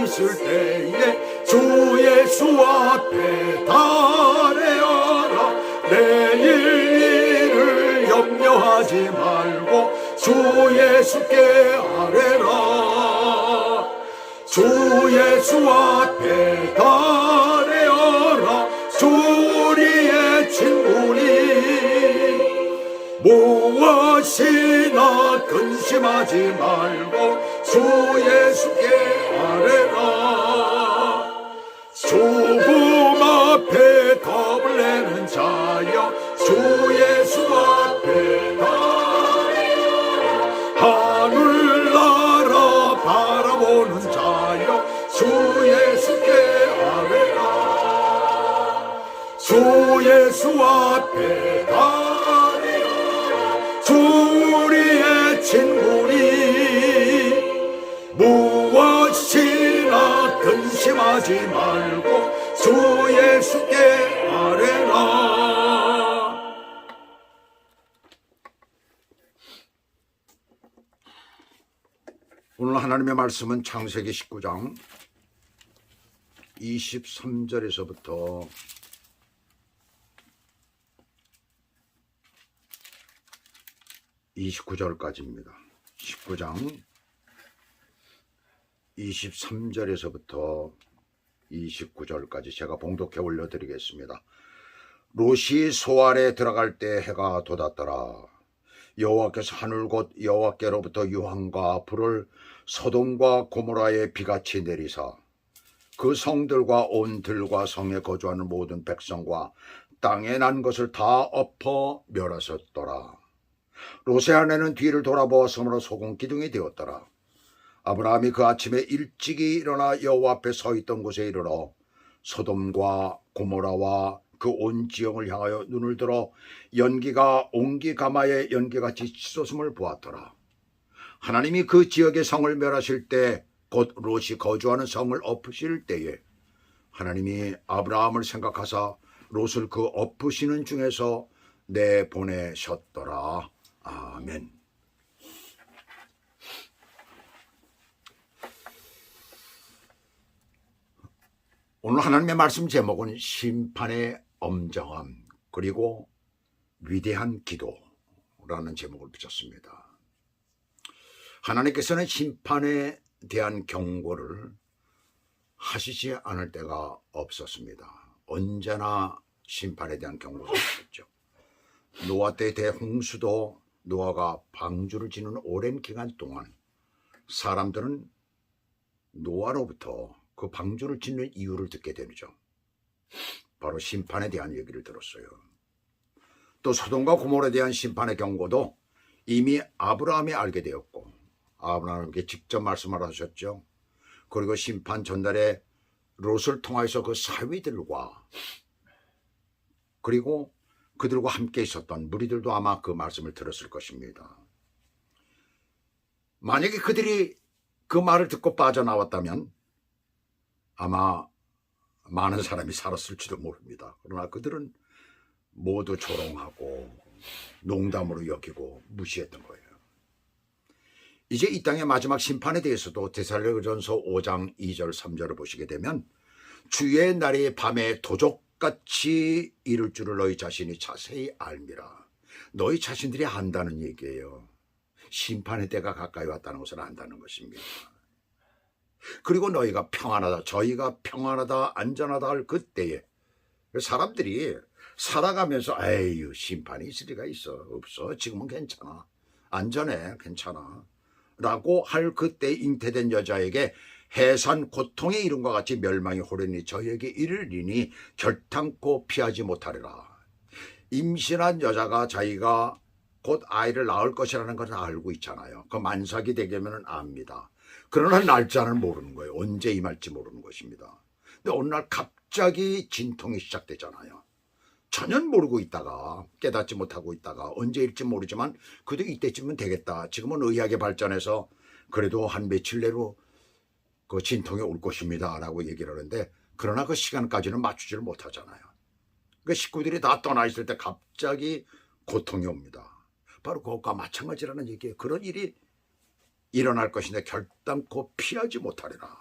있을 때에 주 예수 앞에 달해어라. 내일 일을 염려하지 말고 주 예수께 아뢰라. 주 예수 앞에 달해어라. 주 우리의 친구니 무엇이나 근심하지 말고 주 예수께 아뢰라. 죽음 앞에 겁을 내는 자여 주 예수 앞에 달해어라. 하늘나라 바라보는 자여 주 예수께 아뢰라. 주 예수 앞에 달해어라. 주 우리의 친구니 무엇이나 근심하지 말고 주 예수께 아뢰라. 오늘 하나님의 말씀은 창세기 19장 23절에서부터 29절까지입니다. 19장 23절에서부터 29절까지 제가 봉독해 올려드리겠습니다. 롯이 소알에 들어갈 때 해가 돋았더라. 여호와께서 하늘 곧 여호와께로부터 유황과 불을 소돔과 고모라에 비같이 내리사 그 성들과 온 들과 성에 거주하는 모든 백성과 땅에 난 것을 다 엎어 멸하셨더라. 롯의 아내는 뒤를 돌아보았으므로 소금 기둥이 되었더라. 아브라함이 그 아침에 일찍이 일어나 여호와 앞에 서 있던 곳에 이르러 소돔과 고모라와 그 온 지형을 향하여 눈을 들어 연기가 옹기가마의 연기같이 치솟음을 보았더라. 하나님이 그 지역의 성을 멸하실 때 곧 롯이 거주하는 성을 엎으실 때에 하나님이 아브라함을 생각하사 롯을 그 엎으시는 중에서 내보내셨더라. 아멘. 오늘 하나님의 말씀 제목은 심판의 엄정함 그리고 위대한 기도라는 제목을 붙였습니다. 하나님께서는 심판에 대한 경고를 하시지 않을 때가 없었습니다. 언제나 심판에 대한 경고를 하셨죠. 노아 때 대홍수도 노아가 방주를 지는 오랜 기간 동안 사람들은 노아로부터 그 방주를 짓는 이유를 듣게 되죠. 바로 심판에 대한 얘기를 들었어요. 또 소돔과 고모라에 대한 심판의 경고도 이미 아브라함이 알게 되었고 아브라함에게 직접 말씀을 하셨죠. 그리고 심판 전날에 롯을 통해서 그 사위들과 그리고 그들과 함께 있었던 무리들도 아마 그 말씀을 들었을 것입니다. 만약에 그들이 그 말을 듣고 빠져나왔다면 아마 많은 사람이 살았을지도 모릅니다. 그러나 그들은 모두 조롱하고 농담으로 여기고 무시했던 거예요. 이제 이 땅의 마지막 심판에 대해서도 데살로니가전서 5장 2절 3절을 보시게 되면 주의 날이 밤에 도적같이 이를 줄을 너희 자신이 자세히 알미라. 너희 자신들이 안다는 얘기예요. 심판의 때가 가까이 왔다는 것을 안다는 것입니다. 그리고 너희가 평안하다, 저희가 평안하다, 안전하다 할 그때에 사람들이 살아가면서 에휴 심판이 있을 리가 있어? 없어. 지금은 괜찮아. 안전해. 괜찮아. 라고 할 그때 잉태된 여자에게 해산 고통의 이름과 같이 멸망이 호련히 저에게 이르리니 결탄코 피하지 못하리라. 임신한 여자가 자기가 곧 아이를 낳을 것이라는 것을 알고 있잖아요. 그 만삭이 되려면 압니다. 그러나 날짜는 모르는 거예요. 언제 임할지 모르는 것입니다. 근데 어느 날 갑자기 진통이 시작되잖아요. 전혀 모르고 있다가 깨닫지 못하고 있다가 언제일지 모르지만 그래도 이때쯤은 되겠다. 지금은 의학이 발전해서 그래도 한 며칠 내로 그 진통이 올 것입니다 라고 얘기를 하는데 그러나 그 시간까지는 맞추지를 못하잖아요. 그 식구들이 다 떠나 있을 때 갑자기 고통이 옵니다. 바로 그것과 마찬가지라는 얘기예요. 그런 일이 일어날 것인데 결단코 피하지 못하리라.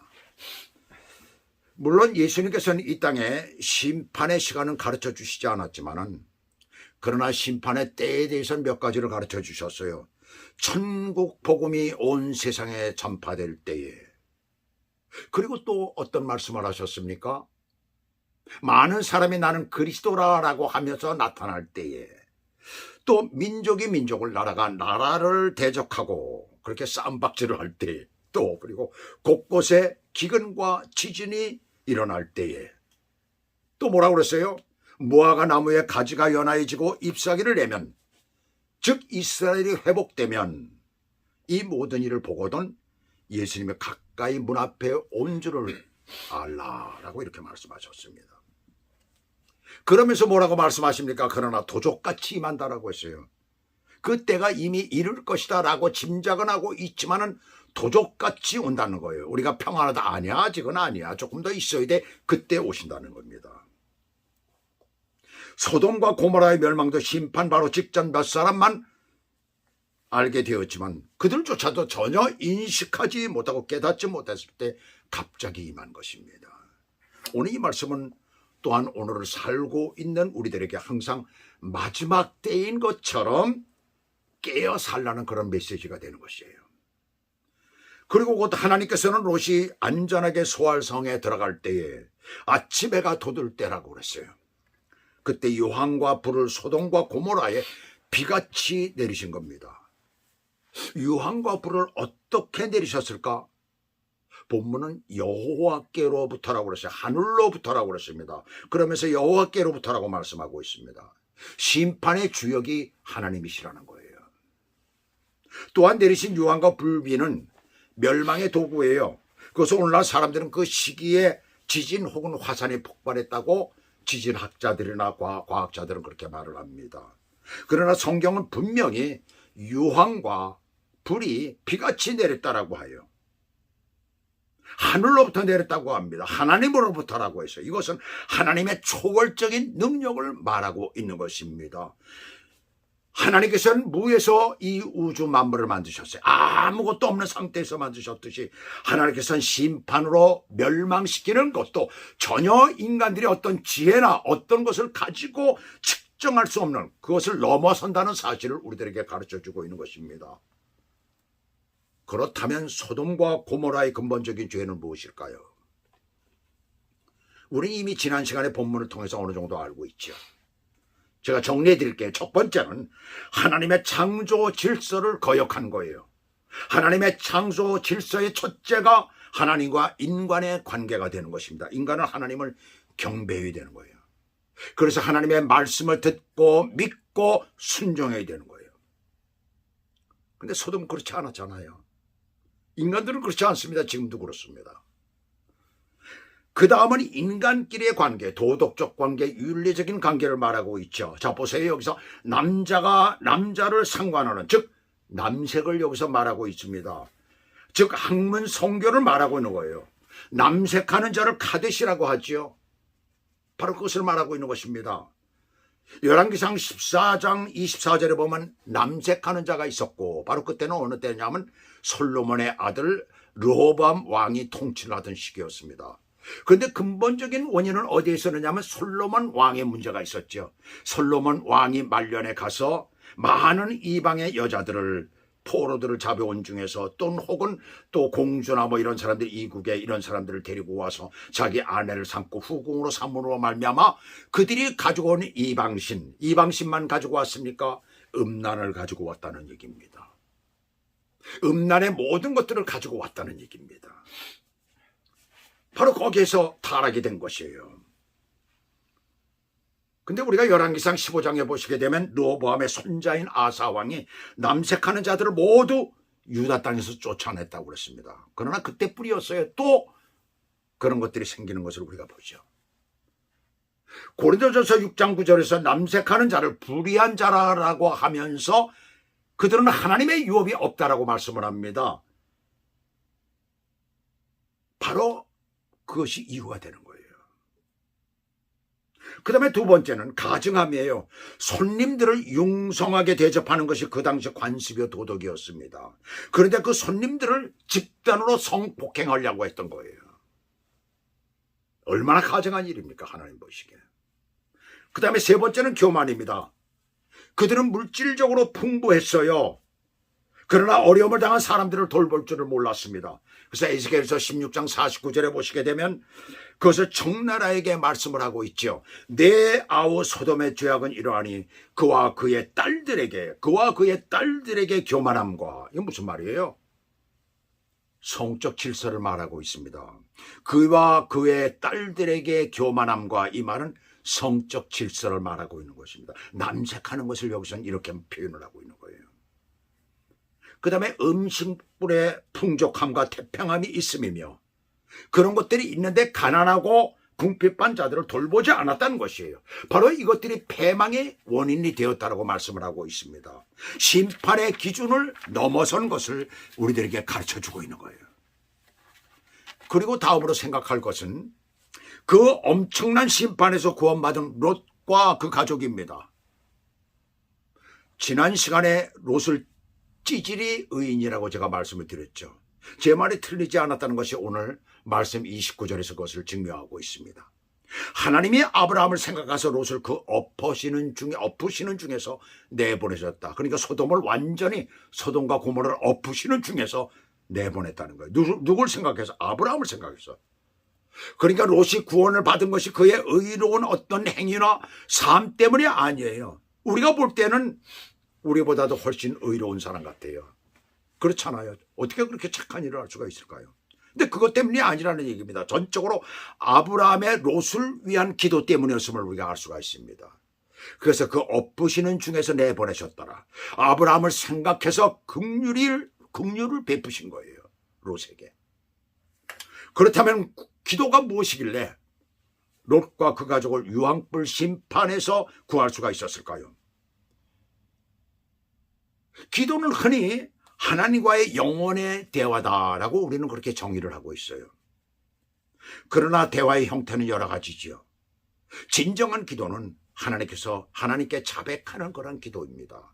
물론 예수님께서는 이 땅에 심판의 시간은 가르쳐 주시지 않았지만은 그러나 심판의 때에 대해서는 몇 가지를 가르쳐 주셨어요. 천국 복음이 온 세상에 전파될 때에. 그리고 또 어떤 말씀을 하셨습니까? 많은 사람이 나는 그리스도라라고 하면서 나타날 때에, 또 민족이 민족을, 나라가 나라를 대적하고 그렇게 싸움박질을 할 때에, 또 그리고 곳곳에 기근과 지진이 일어날 때에, 또 뭐라고 그랬어요? 무화과 나무에 가지가 연하해지고 잎사귀를 내면, 즉 이스라엘이 회복되면 이 모든 일을 보거든 예수님이 가까이 문 앞에 온 줄을 알라라고 이렇게 말씀하셨습니다. 그러면서 뭐라고 말씀하십니까? 그러나 도적같이 임한다라고 했어요. 그 때가 이미 이를 것이다 라고 짐작은 하고 있지만은 도적같이 온다는 거예요. 우리가 평안하다, 아니야, 아직은 아니야, 조금 더 있어야 돼, 그때 오신다는 겁니다. 소돔과 고모라의 멸망도 심판 바로 직전 몇 사람만 알게 되었지만 그들조차도 전혀 인식하지 못하고 깨닫지 못했을 때 갑자기 임한 것입니다. 오늘 이 말씀은 또한 오늘을 살고 있는 우리들에게 항상 마지막 때인 것처럼 깨어 살라는 그런 메시지가 되는 것이에요. 그리고 곧 하나님께서는 롯이 안전하게 소알성에 들어갈 때에 아침 해가 돋을 때라고 그랬어요. 그때 유황과 불을 소돔과 고모라에 비같이 내리신 겁니다. 유황과 불을 어떻게 내리셨을까? 본문은 여호와께로부터라고 그랬어요. 하늘로부터라고 그랬습니다. 그러면서 여호와께로부터라고 말씀하고 있습니다. 심판의 주역이 하나님이시라는 거예요. 또한 내리신 유황과 불비는 멸망의 도구예요. 그래서 오늘날 사람들은 그 시기에 지진 혹은 화산이 폭발했다고 지진학자들이나 과학자들은 그렇게 말을 합니다. 그러나 성경은 분명히 유황과 불이 비같이 내렸다라고 해요. 하늘로부터 내렸다고 합니다. 하나님으로부터라고 해서 이것은 하나님의 초월적인 능력을 말하고 있는 것입니다. 하나님께서는 무에서 이 우주 만물을 만드셨어요. 아무것도 없는 상태에서 만드셨듯이 하나님께서는 심판으로 멸망시키는 것도 전혀 인간들이 어떤 지혜나 어떤 것을 가지고 측정할 수 없는, 그것을 넘어선다는 사실을 우리들에게 가르쳐주고 있는 것입니다. 그렇다면 소돔과 고모라의 근본적인 죄는 무엇일까요? 우리 이미 지난 시간에 본문을 통해서 어느 정도 알고 있죠. 제가 정리해 드릴게요. 첫 번째는 하나님의 창조 질서를 거역한 거예요. 하나님의 창조 질서의 첫째가 하나님과 인간의 관계가 되는 것입니다. 인간은 하나님을 경배해야 되는 거예요. 그래서 하나님의 말씀을 듣고 믿고 순종해야 되는 거예요. 근데 소돔은 그렇지 않았잖아요. 인간들은 그렇지 않습니다. 지금도 그렇습니다. 그 다음은 인간끼리의 관계, 도덕적 관계, 윤리적인 관계를 말하고 있죠. 자, 보세요. 여기서 남자가 남자를 상관하는, 즉 남색을 여기서 말하고 있습니다. 즉 학문 성교를 말하고 있는 거예요. 남색하는 자를 카데시라고 하지요. 바로 그것을 말하고 있는 것입니다. 열왕기상 14장 24절에 보면 남색하는 자가 있었고, 바로 그때는 어느 때냐면 솔로몬의 아들 르호보암 왕이 통치를 하던 시기였습니다. 그런데 근본적인 원인은 어디에 있었느냐면 솔로몬 왕의 문제가 있었죠. 솔로몬 왕이 말년에 가서 많은 이방의 여자들을, 포로들을 잡아온 중에서 또는 혹은 또 공주나 뭐 이런 사람들, 이국에 이런 사람들을 데리고 와서 자기 아내를 삼고 후궁으로 삼으로 말미암아 그들이 가지고 온 이방신만 가지고 왔습니까? 음란을 가지고 왔다는 얘기입니다. 음란의 모든 것들을 가지고 왔다는 얘기입니다. 바로 거기에서 타락이 된 것이에요. 근데 우리가 열왕기상 15장에 보시게 되면 르호보암의 손자인 아사 왕이 남색하는 자들을 모두 유다 땅에서 쫓아냈다고 그랬습니다. 그러나 그때뿐이었어요. 또 그런 것들이 생기는 것을 우리가 보죠. 고린도전서 6장 9절에서 남색하는 자를 불의한 자라고 하면서 그들은 하나님의 유업이 없다라고 말씀을 합니다. 바로 그것이 이유가 되는 거예요. 그 다음에 두 번째는 가증함이에요. 손님들을 융성하게 대접하는 것이 그 당시 관습이요 도덕이었습니다. 그런데 그 손님들을 집단으로 성폭행하려고 했던 거예요. 얼마나 가증한 일입니까? 하나님 보시기에. 그 다음에 세 번째는 교만입니다. 그들은 물질적으로 풍부했어요. 그러나 어려움을 당한 사람들을 돌볼 줄을 몰랐습니다. 그래서 에스겔서 16장 49절에 보시게 되면 그것을 청나라에게 말씀을 하고 있죠. 내 아우 소돔의 죄악은 이러하니 그와 그의 딸들에게 교만함과, 이게 무슨 말이에요? 성적 질서를 말하고 있습니다. 그와 그의 딸들에게 교만함과, 이 말은 성적 질서를 말하고 있는 것입니다. 남색하는 것을 여기서는 이렇게 표현을 하고 있는 거예요. 그 다음에 음식불의 풍족함과 태평함이 있음이며, 그런 것들이 있는데 가난하고 궁핍한 자들을 돌보지 않았다는 것이에요. 바로 이것들이 패망의 원인이 되었다고 말씀을 하고 있습니다. 심판의 기준을 넘어선 것을 우리들에게 가르쳐주고 있는 거예요. 그리고 다음으로 생각할 것은 그 엄청난 심판에서 구원받은 롯과 그 가족입니다. 지난 시간에 롯을 찌질이 의인이라고 제가 말씀을 드렸죠. 제 말이 틀리지 않았다는 것이 오늘 말씀 29절에서 그것을 증명하고 있습니다. 하나님이 아브라함을 생각해서 롯을 그 엎으시는 중에서 내보내셨다. 그러니까 소돔과 고모라를 엎으시는 중에서 내보냈다는 거예요. 누굴 생각해서? 아브라함을 생각해서. 그러니까 롯이 구원을 받은 것이 그의 의로운 어떤 행위나 삶 때문이 아니에요. 우리가 볼 때는 우리보다도 훨씬 의로운 사람 같아요. 그렇잖아요. 어떻게 그렇게 착한 일을 할 수가 있을까요? 근데 그것 때문이 아니라는 얘기입니다. 전적으로 아브라함의 롯을 위한 기도 때문이었음을 우리가 알 수가 있습니다. 그래서 그 엎으시는 중에서 내보내셨더라. 아브라함을 생각해서 긍휼을 베푸신 거예요. 롯에게. 그렇다면 기도가 무엇이길래 롯과 그 가족을 유황불 심판에서 구할 수가 있었을까요? 기도는 흔히 하나님과의 영혼의 대화다라고 우리는 그렇게 정의를 하고 있어요. 그러나 대화의 형태는 여러 가지지요. 진정한 기도는 하나님께 자백하는 그런 기도입니다.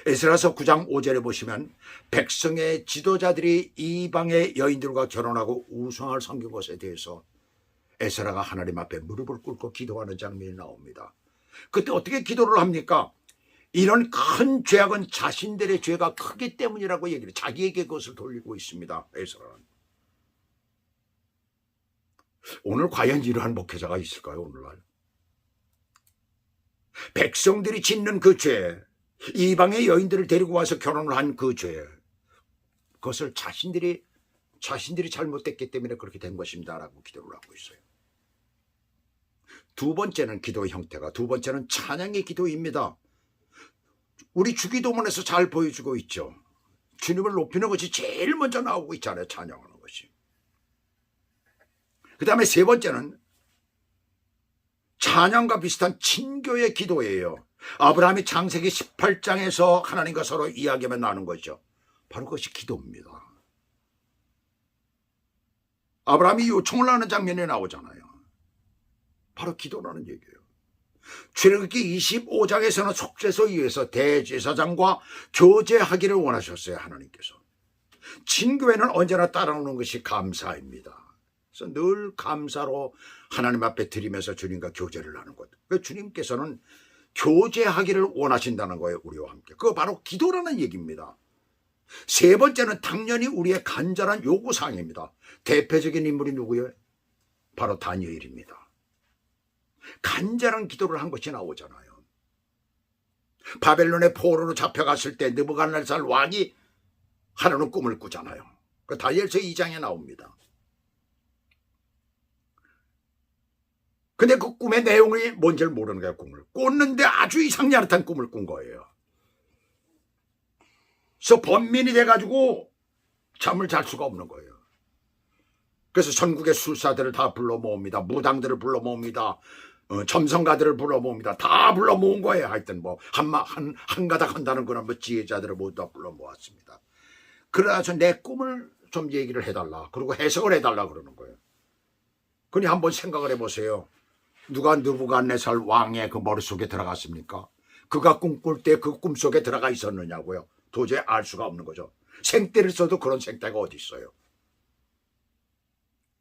에스라서 9장 5절에 보시면 백성의 지도자들이 이방의 여인들과 결혼하고 우상을 섬긴 것에 대해서 에스라가 하나님 앞에 무릎을 꿇고 기도하는 장면이 나옵니다. 그때 어떻게 기도를 합니까? 이런 큰 죄악은 자신들의 죄가 크기 때문이라고 얘기를, 자기에게 그것을 돌리고 있습니다. 에스라는. 오늘 과연 이러한 목회자가 있을까요? 오늘날 백성들이 짓는 그 죄, 이방의 여인들을 데리고 와서 결혼을 한 그 죄, 그것을 자신들이 잘못됐기 때문에 그렇게 된 것입니다 라고 기도를 하고 있어요. 두 번째는 기도의 형태가, 두 번째는 찬양의 기도입니다. 우리 주기도문에서 잘 보여주고 있죠. 주님을 높이는 것이 제일 먼저 나오고 있잖아요. 찬양하는 것이. 그 다음에 세 번째는 찬양과 비슷한 친교의 기도예요. 아브라함이 창세기 18장에서 하나님과 서로 이야기하며 나눈 거죠. 바로 그것이 기도입니다. 아브라함이 요청을 하는 장면이 나오잖아요. 바로 기도라는 얘기예요. 출애굽기 25장에서는 속죄소 위에서 대제사장과 교제하기를 원하셨어요. 하나님께서. 친교회는 언제나 따라오는 것이 감사입니다. 그래서 늘 감사로 하나님 앞에 드리면서 주님과 교제를 하는 것. 그러니까 주님께서는 교제하기를 원하신다는 거예요. 우리와 함께. 그거 바로 기도라는 얘기입니다. 세 번째는 당연히 우리의 간절한 요구사항입니다. 대표적인 인물이 누구예요? 바로 다니엘입니다. 간절한 기도를 한 것이 나오잖아요. 바벨론의 포로로 잡혀갔을 때 느부갓네살 왕이 하나는 꿈을 꾸잖아요. 그 다니엘서 2장에 나옵니다. 근데 그 꿈의 내용이 뭔지를 모르는 거예요. 꿈을 꿨는데 아주 이상야릇한 꿈을 꾼 거예요. 그래서 번민이 돼가지고 잠을 잘 수가 없는 거예요. 그래서 전국의 술사들을 다 불러 모읍니다. 무당들을 불러 모읍니다. 점성가들을 불러 모읍니다. 다 불러 모은 거예요. 하여튼 뭐 한 가닥 한다는 그런 뭐 지혜자들을 모두 다 불러 모았습니다. 그래서 내 꿈을 좀 얘기를 해달라. 그리고 해석을 해달라 그러는 거예요. 그니 한번 생각을 해보세요. 누가 느부갓네살 왕의 그 머릿속에 들어갔습니까? 그가 꿈꿀 때 그 꿈속에 들어가 있었느냐고요. 도저히 알 수가 없는 거죠. 생떼를 써도 그런 생떼가 어디 있어요.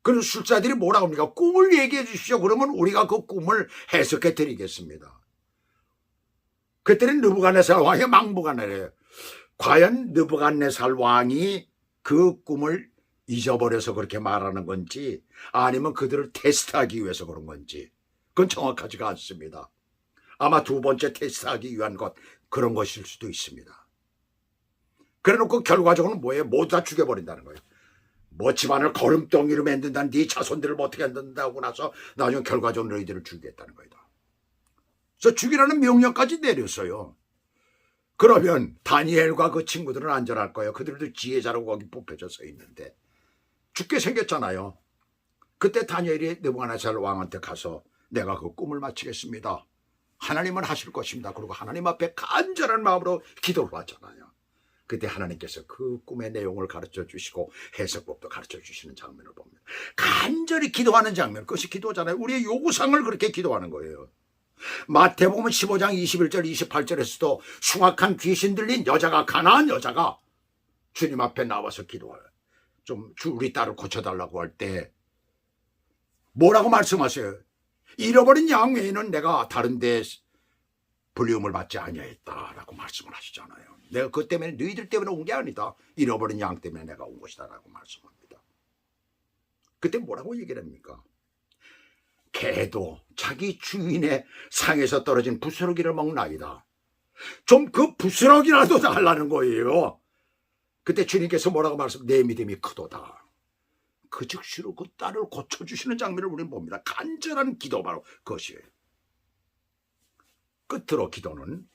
그런 술사들이 뭐라고 합니까? 꿈을 얘기해 주십시오. 그러면 우리가 그 꿈을 해석해 드리겠습니다. 그때는 느부갓네살 왕이 망부가 내려요. 과연 느부갓네살 왕이 그 꿈을 잊어버려서 그렇게 말하는 건지 아니면 그들을 테스트하기 위해서 그런 건지 그건 정확하지가 않습니다. 아마 두 번째 테스트하기 위한 그런 것일 수도 있습니다. 그래놓고 결과적으로는 뭐예요? 모두 다 죽여버린다는 거예요. 뭐 집안을 거름덩이로 만든다는 네 자손들을 어떻게 한다고 나서 나중에 결과적으로 너희들을 죽이겠다는 거다. 그래서 죽이라는 명령까지 내렸어요. 그러면 다니엘과 그 친구들은 안전할 거예요. 그들도 지혜자라고 거기 뽑혀져 서 있는데 죽게 생겼잖아요. 그때 다니엘이 느부갓네살 왕한테 가서 내가 그 꿈을 마치겠습니다. 하나님은 하실 것입니다. 그리고 하나님 앞에 간절한 마음으로 기도를 하잖아요. 그때 하나님께서 그 꿈의 내용을 가르쳐 주시고 해석법도 가르쳐 주시는 장면을 봅니다. 간절히 기도하는 장면, 그것이 기도잖아요. 우리의 요구사항을 그렇게 기도하는 거예요. 마태복음 15장 21절 28절에서도 흉악한 귀신 들린 여자가, 가난한 여자가 주님 앞에 나와서 기도해요. 좀 우리 딸을 고쳐달라고 할 때 뭐라고 말씀하세요? 잃어버린 양 외에는 내가 다른 데 불리움을 받지 아니하였다라고 말씀을 하시잖아요. 내가 그것 때문에 너희들 때문에 온 게 아니다. 잃어버린 양 때문에 내가 온 것이다라고 말씀합니다. 그때 뭐라고 얘기를 합니까? 개도 자기 주인의 상에서 떨어진 부스러기를 먹나이다. 좀 그 부스러기라도 달라는 거예요. 그때 주님께서 뭐라고 말씀? 내 믿음이 크도다. 그 즉시로 그 딸을 고쳐주시는 장면을 우리는 봅니다. 간절한 기도, 바로 그것이에요. 끝으로 기도는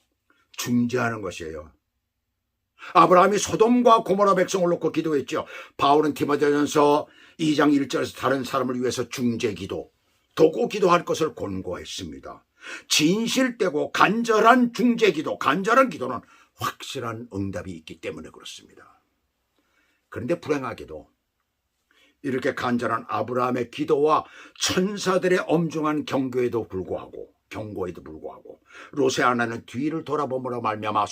중재하는 것이에요. 아브라함이 소돔과 고모라 백성을 놓고 기도했죠. 바울은 디모데전서 2장 1절에서 다른 사람을 위해서 중재 기도, 도구 기도할 것을 권고했습니다. 진실되고 간절한 중재 기도, 간절한 기도는 확실한 응답이 있기 때문에 그렇습니다. 그런데 불행하게도 이렇게 간절한 아브라함의 기도와 천사들의 엄중한 경고에도 불구하고 롯의 아내는 뒤를 돌아보므로 말미암아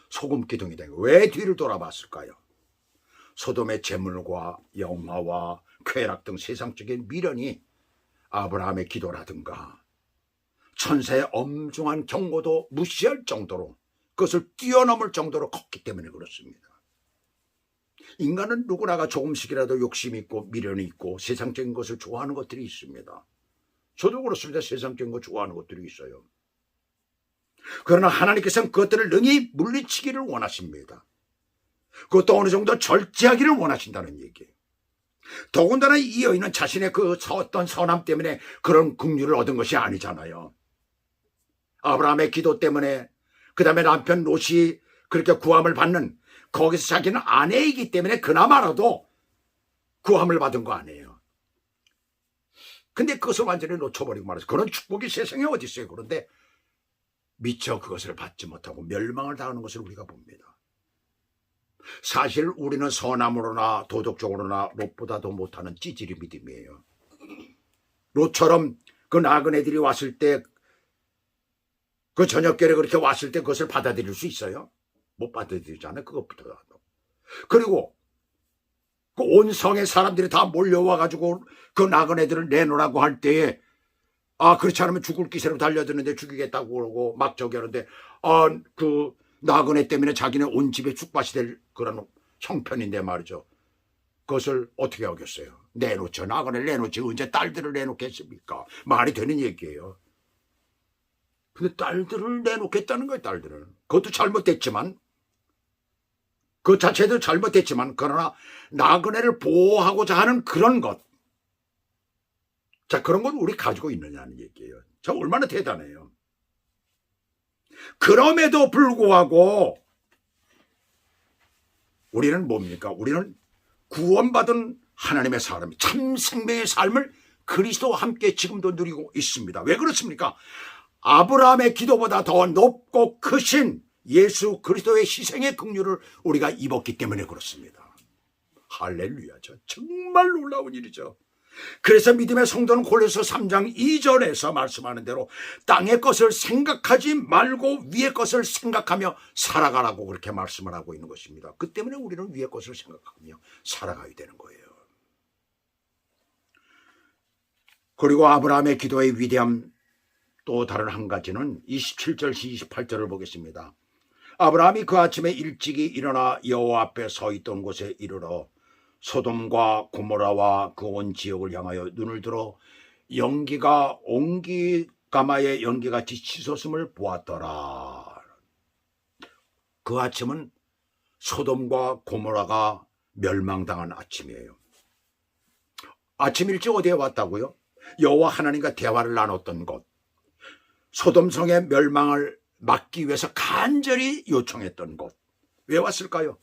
소금 기둥이 된 거예요. 왜 뒤를 돌아봤을까요? 소돔의 재물과 영화와 쾌락 등 세상적인 미련이 아브라함의 기도라든가 천사의 엄중한 경고도 무시할 정도로, 그것을 뛰어넘을 정도로 컸기 때문에 그렇습니다. 인간은 누구나가 조금씩이라도 욕심이 있고 미련이 있고 세상적인 것을 좋아하는 것들이 있습니다. 저도 그렇습니다. 세상적인 거 좋아하는 것들이 있어요. 그러나 하나님께서는 그것들을 능히 물리치기를 원하십니다. 그것도 어느 정도 절제하기를 원하신다는 얘기예요. 더군다나 이 여인은 자신의 그 어떤 선함 때문에 그런 긍휼을 얻은 것이 아니잖아요. 아브라함의 기도 때문에, 그 다음에 남편 롯이 그렇게 구함을 받는, 거기서 자기는 아내이기 때문에 그나마라도 구함을 받은 거 아니에요. 근데 그것을 완전히 놓쳐버리고 말해서 그런 축복이 세상에 어디 있어요. 그런데 미처 그것을 받지 못하고 멸망을 당하는 것을 우리가 봅니다. 사실 우리는 선함으로나 도덕적으로나 롯보다도 못하는 찌질이 믿음이에요. 롯처럼 그 나그네들이 왔을 때, 그 저녁결에 그렇게 왔을 때 그것을 받아들일 수 있어요? 못 받아들이잖아요. 그것부터. 그리고 그 온 성의 사람들이 다 몰려와가지고 그 나그네들을 내놓으라고 할 때에, 그렇지 않으면 죽을 기세로 달려드는데 죽이겠다고 그러고 막 저기 하는데, 그 나그네 때문에 자기네 온 집에 죽밭이 될 그런 형편인데 말이죠. 그것을 어떻게 하겠어요? 내놓죠. 나그네를 내놓지. 언제 딸들을 내놓겠습니까? 말이 되는 얘기예요. 근데 딸들을 내놓겠다는 거예요. 딸들을. 그것도 잘못됐지만, 그 자체도 잘못됐지만, 그러나 나그네를 보호하고자 하는 그런 것, 자, 그런 건 우리 가지고 있느냐는 얘기예요. 저 얼마나 대단해요. 그럼에도 불구하고 우리는 뭡니까? 우리는 구원받은 하나님의 사람, 참 생명의 삶을 그리스도와 함께 지금도 누리고 있습니다. 왜 그렇습니까? 아브라함의 기도보다 더 높고 크신 예수 그리스도의 희생의 긍휼을 우리가 입었기 때문에 그렇습니다. 할렐루야죠. 정말 놀라운 일이죠. 그래서 믿음의 성도는 골로새 3장 2절에서 말씀하는 대로 땅의 것을 생각하지 말고 위의 것을 생각하며 살아가라고 그렇게 말씀을 하고 있는 것입니다. 그 때문에 우리는 위의 것을 생각하며 살아가야 되는 거예요. 그리고 아브라함의 기도의 위대함 또 다른 한 가지는 27절 28절을 보겠습니다. 아브라함이 그 아침에 일찍이 일어나 여호와 앞에 서 있던 곳에 이르러 소돔과 고모라와 그 온 지역을 향하여 눈을 들어 연기가 옹기가마의 연기같이 치솟음을 보았더라. 그 아침은 소돔과 고모라가 멸망당한 아침이에요. 아침 일찍 어디에 왔다고요? 여호와 하나님과 대화를 나눴던 곳, 소돔성의 멸망을 막기 위해서 간절히 요청했던 곳. 왜 왔을까요?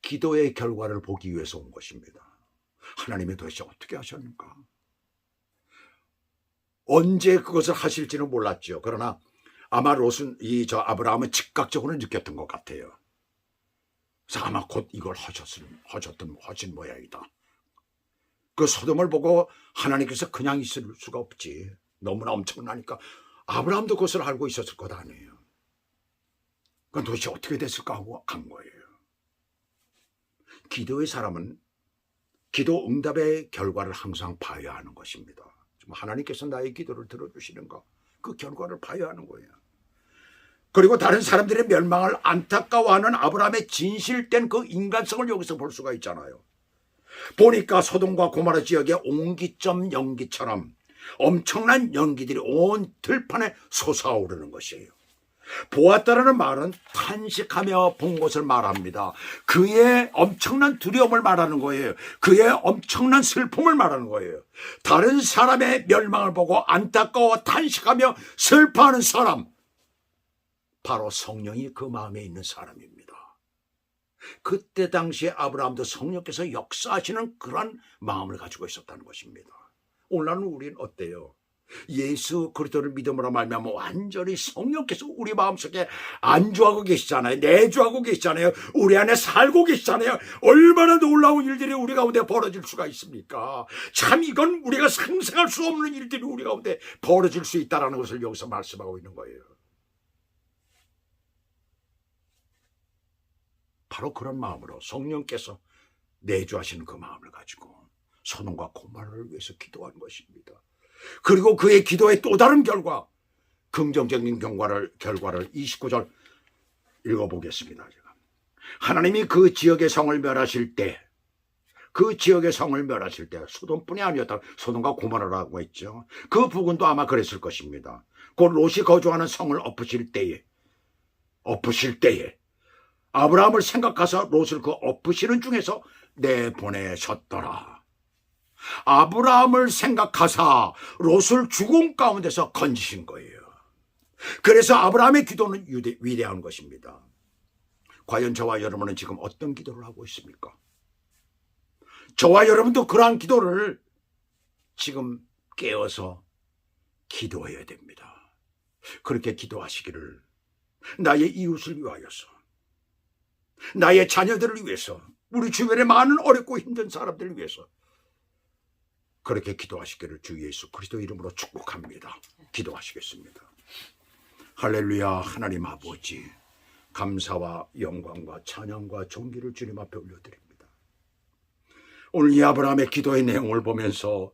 기도의 결과를 보기 위해서 온 것입니다. 하나님이 도대체 어떻게 하셨는가? 언제 그것을 하실지는 몰랐죠. 그러나 아마 롯은 아브라함은 즉각적으로 느꼈던 것 같아요. 그래서 아마 곧 이걸 하신 모양이다. 그 소돔을 보고 하나님께서 그냥 있을 수가 없지. 너무나 엄청나니까 아브라함도 그것을 알고 있었을 것 아니에요. 그건 도대체 어떻게 됐을까 하고 간 거예요. 기도의 사람은 기도 응답의 결과를 항상 봐야 하는 것입니다. 하나님께서 나의 기도를 들어주시는가? 그 결과를 봐야 하는 거예요. 그리고 다른 사람들의 멸망을 안타까워하는 아브라함의 진실된 그 인간성을 여기서 볼 수가 있잖아요. 보니까 소돔과 고모라 지역의 옹기점 연기처럼 엄청난 연기들이 온 들판에 솟아오르는 것이에요. 보았다라는 말은 탄식하며 본 것을 말합니다. 그의 엄청난 두려움을 말하는 거예요. 그의 엄청난 슬픔을 말하는 거예요. 다른 사람의 멸망을 보고 안타까워 탄식하며 슬퍼하는 사람, 바로 성령이 그 마음에 있는 사람입니다. 그때 당시에 아브라함도 성령께서 역사하시는 그런 마음을 가지고 있었다는 것입니다. 오늘날 우리는 어때요? 예수 그리스도를 믿음으로 말미암아 완전히 성령께서 우리 마음속에 안주하고 계시잖아요. 내주하고 계시잖아요. 우리 안에 살고 계시잖아요. 얼마나 놀라운 일들이 우리 가운데 벌어질 수가 있습니까? 참 이건 우리가 상상할 수 없는 일들이 우리 가운데 벌어질 수 있다는 것을 여기서 말씀하고 있는 거예요. 바로 그런 마음으로 성령께서 내주하시는 그 마음을 가지고 소돔과 고모라를 위해서 기도한 것입니다. 그리고 그의 기도의 또 다른 결과, 긍정적인 결과를 29절 읽어보겠습니다. 제가. 하나님이 그 지역의 성을 멸하실 때, 소돔뿐이 아니었다. 소돔과 고모라라고 했죠. 그 부근도 아마 그랬을 것입니다. 곧 롯이 거주하는 성을 엎으실 때에 아브라함을 생각하사 롯을 그 엎으시는 중에서 내보내셨더라. 아브라함을 생각하사 롯을 죽음 가운데서 건지신 거예요. 그래서 아브라함의 기도는 위대한 것입니다. 과연 저와 여러분은 지금 어떤 기도를 하고 있습니까? 저와 여러분도 그러한 기도를 지금 깨어서 기도해야 됩니다. 그렇게 기도하시기를, 나의 이웃을 위하여서, 나의 자녀들을 위해서, 우리 주변에 많은 어렵고 힘든 사람들을 위해서 그렇게 기도하시기를 주 예수 그리스도 이름으로 축복합니다. 기도하시겠습니다. 할렐루야. 하나님 아버지, 감사와 영광과 찬양과 존귀를 주님 앞에 올려드립니다. 오늘 이 아브라함의 기도의 내용을 보면서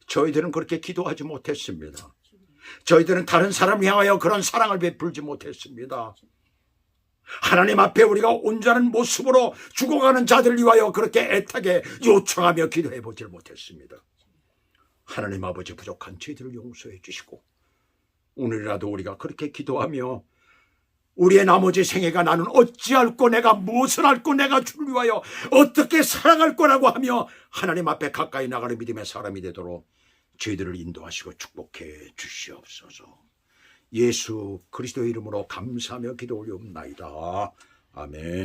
저희들은 그렇게 기도하지 못했습니다. 저희들은 다른 사람 향하여 그런 사랑을 베풀지 못했습니다. 하나님 앞에 우리가 온전한 모습으로 죽어가는 자들을 위하여 그렇게 애타게 요청하며 기도해 보질 못했습니다. 하나님 아버지, 부족한 저희들을 용서해 주시고 오늘이라도 우리가 그렇게 기도하며 우리의 나머지 생애가 나는 어찌할꼬, 내가 무엇을 할꼬, 내가 주를 위하여 어떻게 살아갈 거라고 하며 하나님 앞에 가까이 나가는 믿음의 사람이 되도록 저희들을 인도하시고 축복해 주시옵소서. 예수 그리스도의 이름으로 감사하며 기도 올리옵나이다. 아멘.